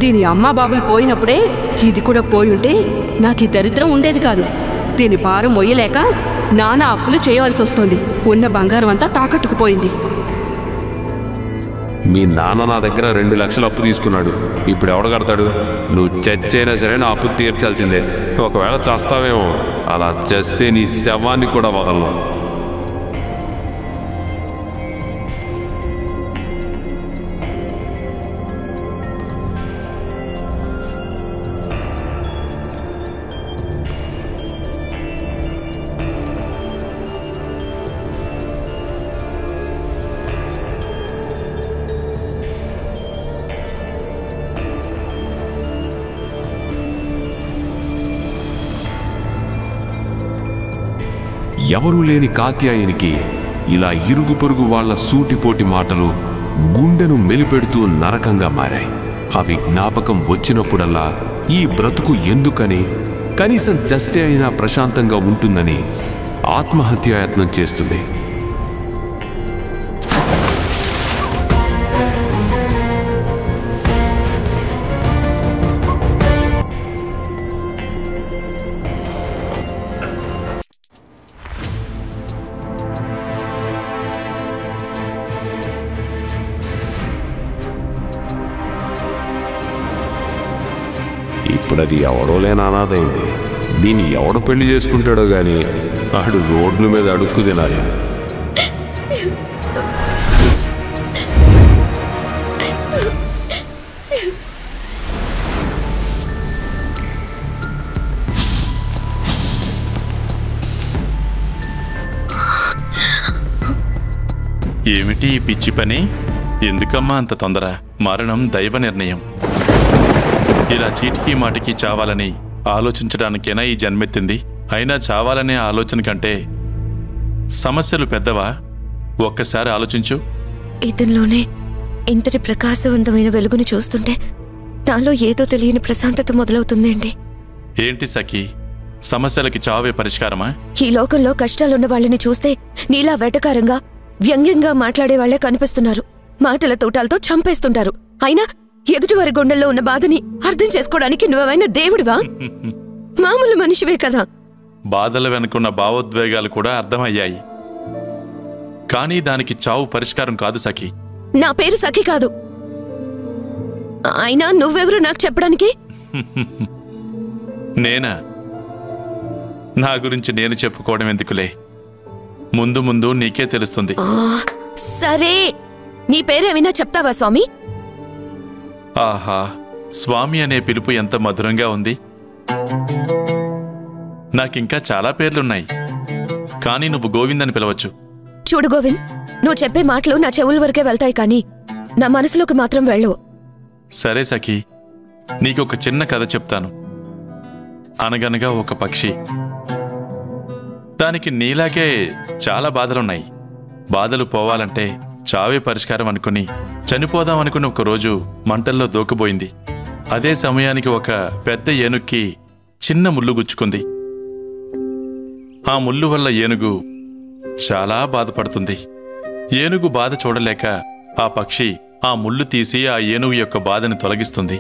దీని అమ్మా బాబులు పోయినప్పుడే ఇది కూడా పోయుంటే నాకు ఈ దరిద్రం ఉండేది కాదు. దీని భారం మొయ్యలేక నానా అప్పులు చేయవలసి వస్తుంది. ఉన్న బంగారం అంతా తాకట్టుకుపోయింది. మీ నాన్న నా దగ్గర 2 లక్షలు అప్పు తీసుకున్నాడు. ఇప్పుడు ఎవడు కడతాడు? నువ్వు చచ్చైనా సరే నా అప్పు తీర్చాల్సిందే. ఒకవేళ చేస్తావేమో, అలా చేస్తే నీ శవాన్ని కూడా వదలను. ఎవరూ లేని కాత్యాయనికి ఇలా ఇరుగు పొరుగు వాళ్ల సూటిపోటి మాటలు గుండెను మెలిపెడుతూ నరకంగా మారాయి. అవి జ్ఞాపకం వచ్చినప్పుడల్లా ఈ బ్రతుకు ఎందుకని, కనీసం చస్తే అయినా ప్రశాంతంగా ఉంటుందని ఆత్మహత్యాయత్నం చేస్తుంది. ఇప్పుడది ఎవడో లేని అనాథైంది. దీన్ని ఎవడు పెళ్లి చేసుకుంటాడో గాని ఆడు రోడ్ల మీద అడుక్కు తినాలి. ఏమిటి ఈ పిచ్చి పని? ఎందుకమ్మా అంత తొందర? మరణం దైవ నిర్ణయం. ఇలా చీటికి మాటికి చావాలని ఆలోచించడానికేనా ఈ జన్మెత్తింది? అయినా చావాలనే ఆలోచన కంటే సమస్యలు పెద్దవా? ఒక్కసారి ఆలోచించు. ఇతనిలోనే ఇంతటి ప్రకాశవంతమైన వెలుగుని చూస్తుంటే నాలో ఏదో తెలియని ప్రశాంతత మొదలవుతుందండి. ఏంటి సఖి, సమస్యలకి చావే పరిష్కారమా? ఈ లోకంలో కష్టాలున్న వాళ్ళని చూస్తే నీలా వెటకారంగా వ్యంగ్యంగా మాట్లాడే వాళ్లే కనిపిస్తున్నారు. మాటల తోటాలతో చంపేస్తుంటారు. అయినా ఎదుటివారి గుండెల్లో ఉన్న బాధని అర్థం చేసుకోవడానికి నువ్వేమైనా దేవుడివా? మామూలు మనిషివే కదా. బాధల వెనుకున్న భావోద్వేగాలు కూడా అర్థమయ్యాయి. కానీ దానికి చావు పరిష్కారం కాదు సఖి. నా పేరు సఖి కాదు. అయినా నువ్వెవరు నాకు చెప్పడానికి? నేనా? నా గురించి నేను చెప్పుకోవడం ఎందుకులే, ముందు ముందు నీకే తెలుస్తుంది. సరే, నీ పేరేమైనా చెప్తావా స్వామి? ఆహా, స్వామి అనే పిలుపు ఎంత మధురంగా ఉంది. నాకింకా చాలా పేర్లున్నాయి, కానీ నువ్వు గోవింద్ అని పిలవచ్చు. చూడు గోవింద్, నువ్వు చెప్పే మాటలు నా చెవుల వరకే వెళ్తాయి, కానీ నా మనసులోకి మాత్రం వెళ్ళవు. సరే సఖి, నీకొక చిన్న కథ చెప్తాను. అనగనగా ఒక పక్షి. దానికి నీలాగే చాలా బాధలున్నాయి. బాధలు పోవాలంటే చావే పరిష్కారం అనుకుని చనిపోదామనుకుని ఒకరోజు మంటల్లో దూకబోయింది. అదే సమయానికి ఒక పెద్ద ఏనుగుకి చిన్న ముళ్ళు గుచ్చుకుంది. ఆ ముళ్ళు వల్ల ఏనుగు చాలా బాధపడుతుంది. ఏనుగు బాధ చూడలేక ఆ పక్షి ఆ ముళ్ళు తీసి ఆ ఏనుగు యొక్క బాధని తొలగిస్తుంది.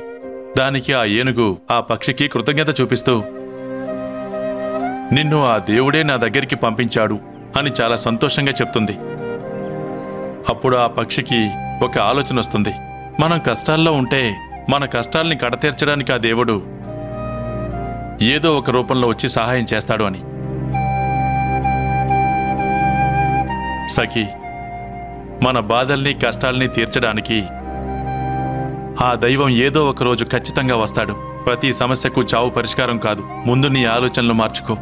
దానికి ఆ ఏనుగు ఆ పక్షికి కృతజ్ఞత చూపిస్తూ, నిన్ను ఆ దేవుడే నా దగ్గరికి పంపించాడు అని చాలా సంతోషంగా చెప్తుంది. అప్పుడు ఆ పక్షికి ఒక ఆలోచన వస్తుంది. మనం కష్టాల్లో ఉంటే మన కష్టాల్ని కడతీర్చడానికి ఆ దేవుడు ఏదో ఒక రూపంలో వచ్చి సహాయం చేస్తాడు అని. సఖి, మన బాధల్ని కష్టాల్ని తీర్చడానికి ఆ దైవం ఏదో ఒక రోజు ఖచ్చితంగా వస్తాడు. ప్రతి సమస్యకు చావు పరిష్కారం కాదు. ముందు నీ ఆలోచనలు మార్చుకో.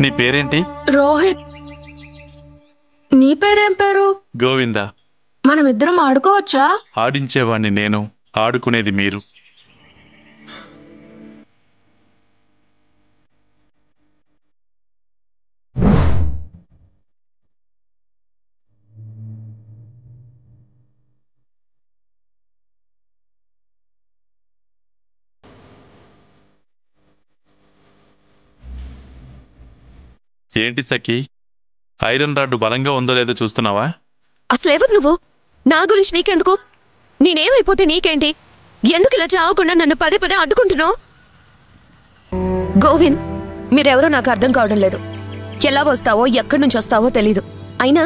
నీ పేరేంటి? రోహిత్. నీ పేరేం పేరు? గోవిందా. మనమిద్దరం ఆడుకోవచ్చా? ఆడించేవాణ్ణి నేను, ఆడుకునేది మీరు. ఏంటి సఖి, ఐరన్ రాడ్డు బలంగా ఉందో లేదో చూస్తున్నావా? అసలెవరు నువ్వు? నా గురించి నీకెందుకు? నేనేమైపోతే నీకేంటి? ఎందుకు ఇలా చావకుండా నన్ను పదే పదే అడ్డుకుంటున్నావు? గోవింద్, మీరెవరో నాకు అర్థం కావడం లేదు. ఎలా వస్తావో ఎక్కడి నుంచి వస్తావో తెలీదు. అయినా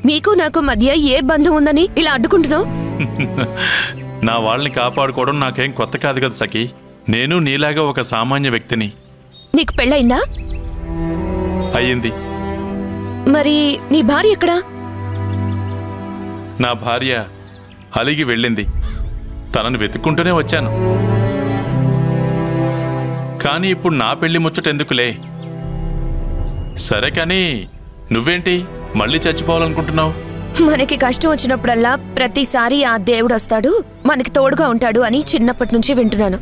మీకు నాకు మధ్య ఏ బంధం ఉందని ఇలా అడ్డుకుంటున్నావు? నా వాళ్ళని కాపాడుకోవడం నాకేం కొత్త కాదు కదా సఖి. నేను నీలాగా ఒక సామాన్య వ్యక్తిని. నీకు పెళ్ళయిందా? అయ్యింది. మరి నీ భార్య ఎక్కడా? నా భార్య అలిగి వెళ్ళింది. తనను వెతుక్కుంటూనే వచ్చాను. కానీ ఇప్పుడు నా పెళ్లి ముచ్చటెందుకులే. సరే కానీ నువ్వేంటి మళ్ళీ చచ్చిపోవాలనుకుంటున్నావు? మనకి కష్టం వచ్చినప్పుడల్లా ప్రతిసారి ఆ దేవుడు వస్తాడు, మనకి తోడుగా ఉంటాడు అని చిన్నప్పటి నుంచి వింటున్నాను.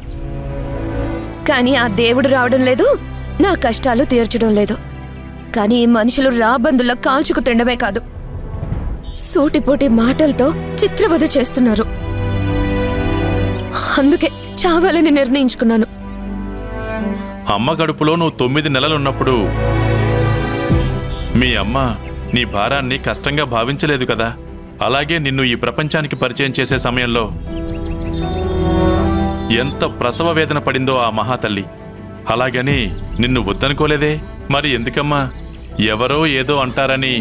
కానీ ఆ దేవుడు రావడం లేదు, నా కష్టాలు తీర్చడం లేదు. కానీ మనుషులు రాబందుల్లో కాల్చుకు తినడమే కాదు, సూటిపోటి మాటలతో చిత్రవధ చేస్తున్నారు. అందుకే చావాలని నిర్ణయించుకున్నాను. అమ్మ గడుపులో నువ్వు 9 నెలలున్నప్పుడు మీ అమ్మ నీ భారాన్ని కష్టంగా భావించలేదు కదా. అలాగే నిన్ను ఈ ప్రపంచానికి పరిచయం చేసే సమయంలో ఎంత ప్రసవ వేదన పడిందో ఆ మహాతల్లి. అలాగని నిన్ను వద్దనుకోలేదే. మరి ఎందుకమ్మా ఎవరో ఏదో అంటారని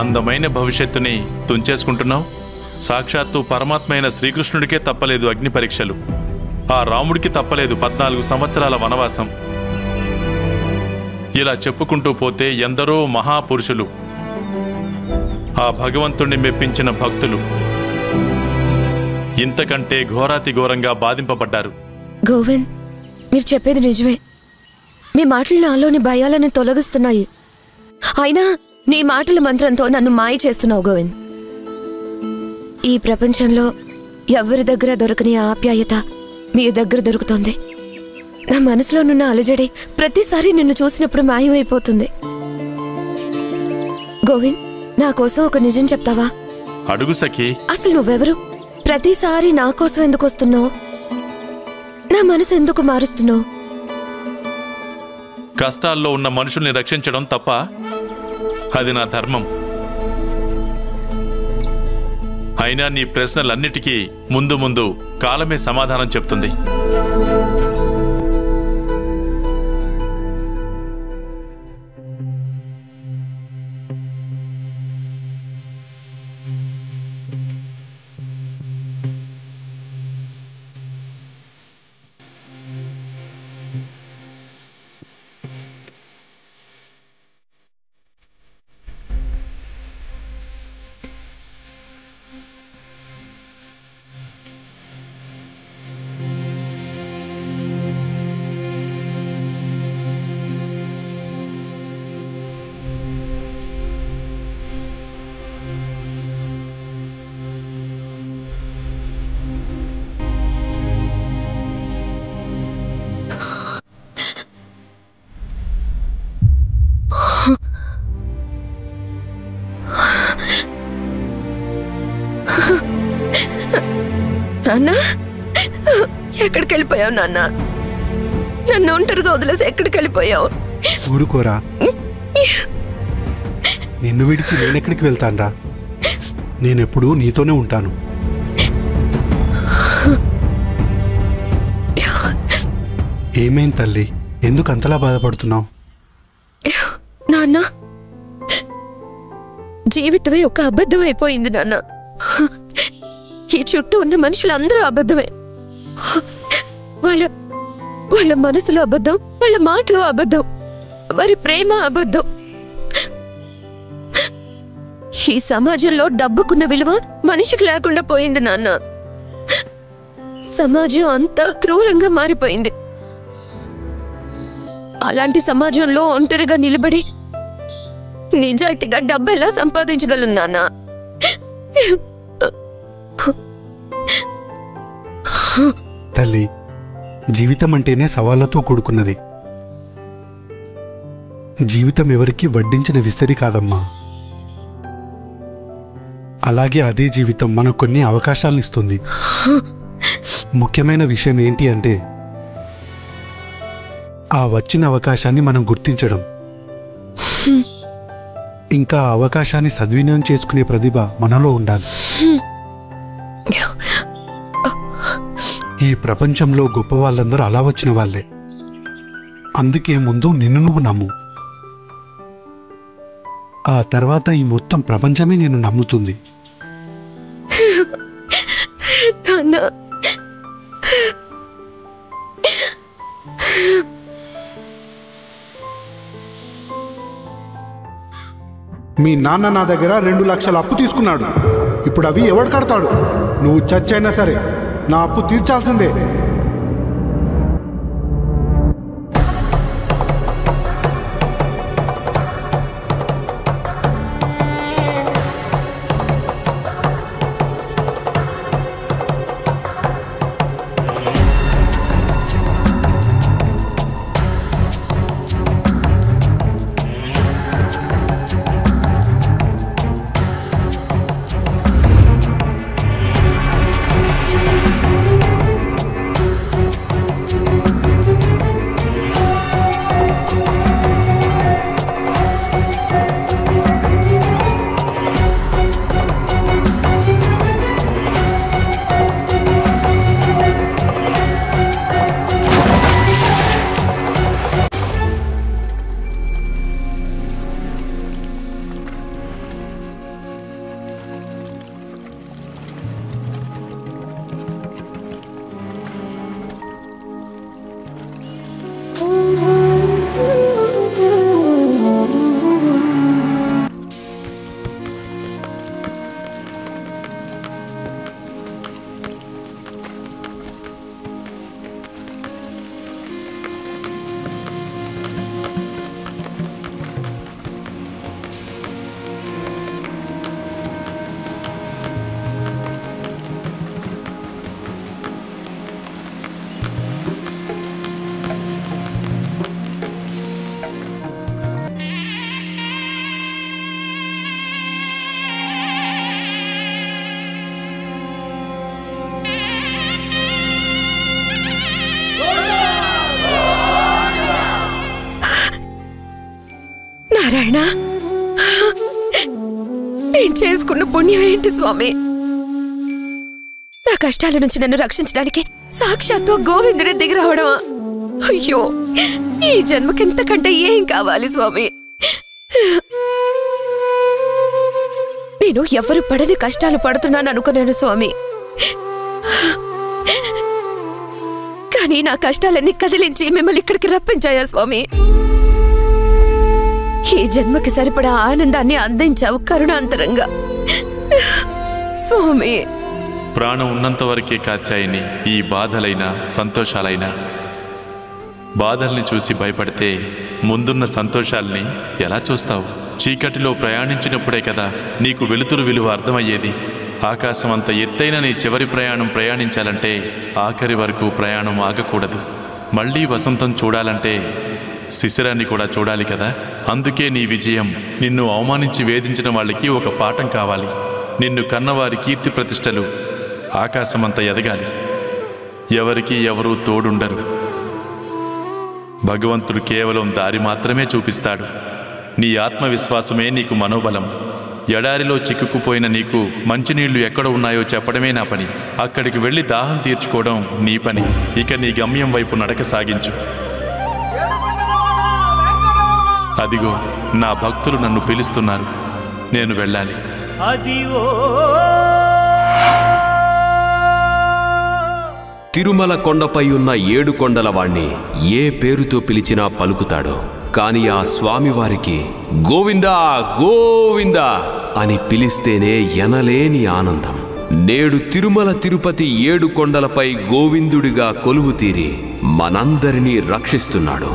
అందమైన భవిష్యత్తుని తుంచేసుకుంటున్నావు? సాక్షాత్తు పరమాత్మైన శ్రీకృష్ణుడికే తప్పలేదు అగ్ని పరీక్షలు. ఆ రాముడికి తప్పలేదు 14 సంవత్సరాల వనవాసం. ఇలా చెప్పుకుంటూ పోతే ఎందరో మహాపురుషులు, ఆ భగవంతుణ్ణి మెప్పించిన భక్తులు ఇంతకంటే ఘోరాతి ఘోరంగా బాధింపబడ్డారు. గోవింద్, మీరు చెప్పేది నిజమే. మీ మాటలు నాలోని భయాలను తొలగిస్తున్నాయి. అయినా నీ మాటల మంత్రంతో నన్ను మాయ చేస్తున్నావు గోవింద్. ఈ ప్రపంచంలో ఎవరి దగ్గర దొరకని ఆప్యాయత మీ దగ్గర దొరుకుతోంది. నా మనసులో నున్న అలజడి ప్రతిసారి నిన్ను చూసినప్పుడు మాయమైపోతుంది. గోవింద్, నా కోసం ఒక నిజం చెప్తావా? అడుగు సఖి. అసలు నువ్వెవరు? ప్రతిసారి నా కోసం ఎందుకు వస్తున్నావు? నా మనసు ఎందుకు మారుస్తున్నావు? కష్టాల్లో ఉన్న మనుషుల్ని రక్షించడం తప్ప? అది నా ధర్మం. అయినా నీ ప్రశ్నలన్నిటికీ ముందు ముందు కాలమే సమాధానం చెప్తుంది. నాన్న, ఎక్కడికి వెళ్ళిపోయావు నాన్న? నన్ను ఒంటరిగా వదిలేసి ఎక్కడికి వెళ్ళిపోయావు? ఊరుకోరా, నిన్ను విడిచి నేనెక్కడికి వెళ్తాన్రా? నేనెప్పుడూ నీతోనే ఉంటాను. ఏమేం తల్లి, ఎందుకు అంతలా బాధపడుతున్నావు? నాన్న, జీవితమే ఒక అబద్ధం అయిపోయింది నాన్న. ఈ చుట్టూ ఉన్న మనుషులందరూ అబద్ధమే. వాళ్ళ మనసులో అబద్ధం, వాళ్ళ మాటలో అబద్ధం, వారి ప్రేమ అబద్ధం. ఈ సమాజంలో డబ్బుకున్న విలువ మనిషికి లేకుండా పోయింది నాన్న. సమాజం అంతా క్రూరంగా మారిపోయింది. అలాంటి సమాజంలో ఒంటరిగా నిలబడి నిజాయితీగా డబ్బు ఎలా సంపాదించగలను నాన్న? తల్లి, జీవితం అంటేనే సవాళ్లతో కూడుకున్నది. జీవితం ఎవరికి వడ్డించిన విస్తరి కాదమ్మా. అలాగే అదే జీవితం మనకు కొన్ని అవకాశాలను ఇస్తుంది. ముఖ్యమైన విషయం ఏంటి అంటే, ఆ వచ్చిన అవకాశాన్ని మనం గుర్తించడం, ఇంకా అవకాశాన్ని సద్వినియోగం చేసుకునే ప్రతిభ మనలో ఉండాలి. ఈ ప్రపంచంలో గొప్ప వాళ్ళందరూ అలా వచ్చిన వాళ్ళే. అందుకే ముందు నిన్ను నువ్వు నమ్ము. ఆ తర్వాత ఈ మొత్తం ప్రపంచమే నిన్ను నమ్ముతుంది. మీ నాన్న నా దగ్గర 2 లక్షల అప్పు తీసుకున్నాడు. ఇప్పుడు అవి ఎవడు కడతాడు? నువ్వు చచ్చైనా సరే నా అప్పు తీర్చాల్సిందే. నారాయణ, నేను చేసుకున్న పుణ్యం ఏంటి స్వామి? నా కష్టాల నుంచి నన్ను రక్షించడానికి సాక్షాత్తు గోవిందుడే దిగి రావడమా? అయ్యో, ఈ జన్మకింతకంటే ఏం కావాలి స్వామి? నేను ఎవరు పడని కష్టాలు పడుతున్నాను అనుకున్నాను స్వామి. కానీ నా కష్టాలన్నీ కదిలించి మిమ్మల్ని ఇక్కడికి రప్పించాయా స్వామి? ఈ జన్మకి సరిపడా ఆనందాన్ని అందించావు కరుణాంతరంగా స్వామి. ప్రాణం ఉన్నంత వరకే కాచాయని ఈ బాధలైనా సంతోషాలైనా. బాధల్ని చూసి భయపడితే ముందున్న సంతోషాల్ని ఎలా చూస్తావు? చీకటిలో ప్రయాణించినప్పుడే కదా నీకు వెలుతురు విలువ అర్థమయ్యేది. ఆకాశం అంత ఎత్తైన నీ చివరి ప్రయాణం ప్రయాణించాలంటే ఆఖరి వరకు ప్రయాణం ఆగకూడదు. మళ్ళీ వసంతం చూడాలంటే శిశిరాన్ని కూడా చూడాలి కదా. అందుకే నీ విజయం నిన్ను అవమానించి వేధించిన వాళ్ళకి ఒక పాఠం కావాలి. నిన్ను కన్నవారి కీర్తి ప్రతిష్టలు ఆకాశమంత ఎదగాలి. ఎవరికి ఎవరూ తోడుండరు. భగవంతుడు కేవలం దారి మాత్రమే చూపిస్తాడు. నీ ఆత్మవిశ్వాసమే నీకు మనోబలం. ఎడారిలో చిక్కుకుపోయిన నీకు మంచినీళ్లు ఎక్కడ ఉన్నాయో చెప్పడమే నా పని. అక్కడికి వెళ్ళి దాహం తీర్చుకోవడం నీ పని. ఇక నీ గమ్యం వైపు నడక సాగించు. అదిగో నా భక్తులు నన్ను పిలుస్తున్నారు. నేను వెళ్ళాలి. తిరుమల కొండపై ఉన్న 7 కొండల వాణ్ణి ఏ పేరుతో పిలిచినా పలుకుతాడు. కాని ఆ స్వామివారికి గోవిందా గోవిందా అని పిలిస్తేనే ఎనలేని ఆనందం. నేడు తిరుమల తిరుపతి 7 కొండలపై గోవిందుడిగా కొలువు తీరి మనందరినీ రక్షిస్తున్నాడు.